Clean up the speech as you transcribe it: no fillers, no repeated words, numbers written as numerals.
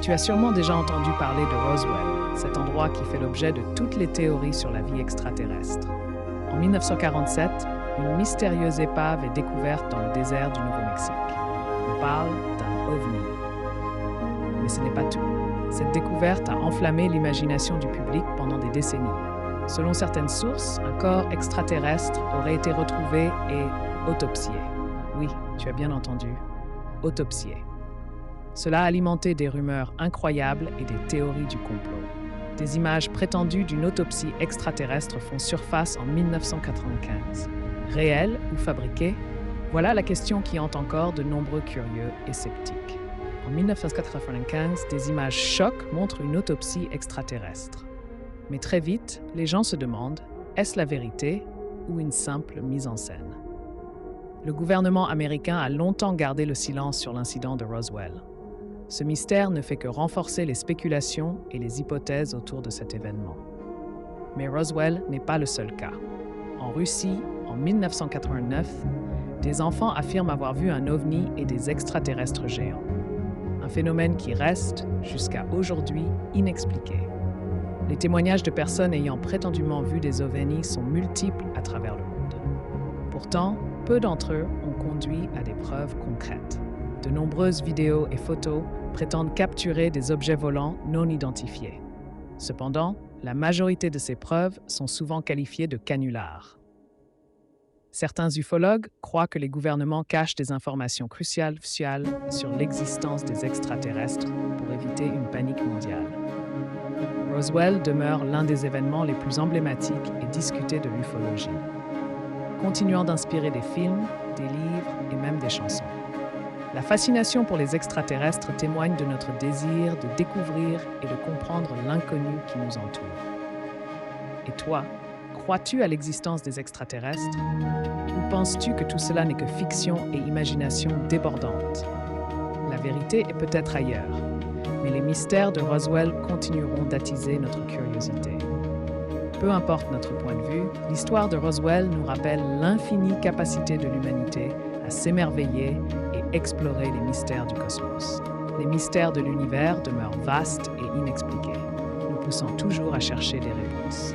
Tu as sûrement déjà entendu parler de Roswell, cet endroit qui fait l'objet de toutes les théories sur la vie extraterrestre. En 1947, une mystérieuse épave est découverte dans le désert du Nouveau-Mexique. On parle d'un OVNI. Mais ce n'est pas tout. Cette découverte a enflammé l'imagination du public pendant des décennies. Selon certaines sources, un corps extraterrestre aurait été retrouvé et autopsié. Oui, tu as bien entendu, autopsié. Cela a alimenté des rumeurs incroyables et des théories du complot. Des images prétendues d'une autopsie extraterrestre font surface en 1995. Réelles ou fabriquées? Voilà la question qui hante encore de nombreux curieux et sceptiques. En 1995, des images choc montrent une autopsie extraterrestre. Mais très vite, les gens se demandent, est-ce la vérité ou une simple mise en scène? Le gouvernement américain a longtemps gardé le silence sur l'incident de Roswell. Ce mystère ne fait que renforcer les spéculations et les hypothèses autour de cet événement. Mais Roswell n'est pas le seul cas. En Russie, en 1989, des enfants affirment avoir vu un ovni et des extraterrestres géants. Un phénomène qui reste, jusqu'à aujourd'hui, inexpliqué. Les témoignages de personnes ayant prétendument vu des ovnis sont multiples à travers le monde. Pourtant, peu d'entre eux ont conduit à des preuves concrètes. De nombreuses vidéos et photos prétendent capturer des objets volants non identifiés. Cependant, la majorité de ces preuves sont souvent qualifiées de canulars. Certains ufologues croient que les gouvernements cachent des informations cruciales sur l'existence des extraterrestres pour éviter une panique mondiale. Roswell demeure l'un des événements les plus emblématiques et discutés de l'ufologie, continuant d'inspirer des films, des livres et même des chansons. La fascination pour les extraterrestres témoigne de notre désir de découvrir et de comprendre l'inconnu qui nous entoure. Et toi, crois-tu à l'existence des extraterrestres? Ou penses-tu que tout cela n'est que fiction et imagination débordante? La vérité est peut-être ailleurs, mais les mystères de Roswell continueront d'attiser notre curiosité. Peu importe notre point de vue, l'histoire de Roswell nous rappelle l'infinie capacité de l'humanité à s'émerveiller et explorer les mystères du cosmos. Les mystères de l'univers demeurent vastes et inexpliqués, nous poussant toujours à chercher des réponses.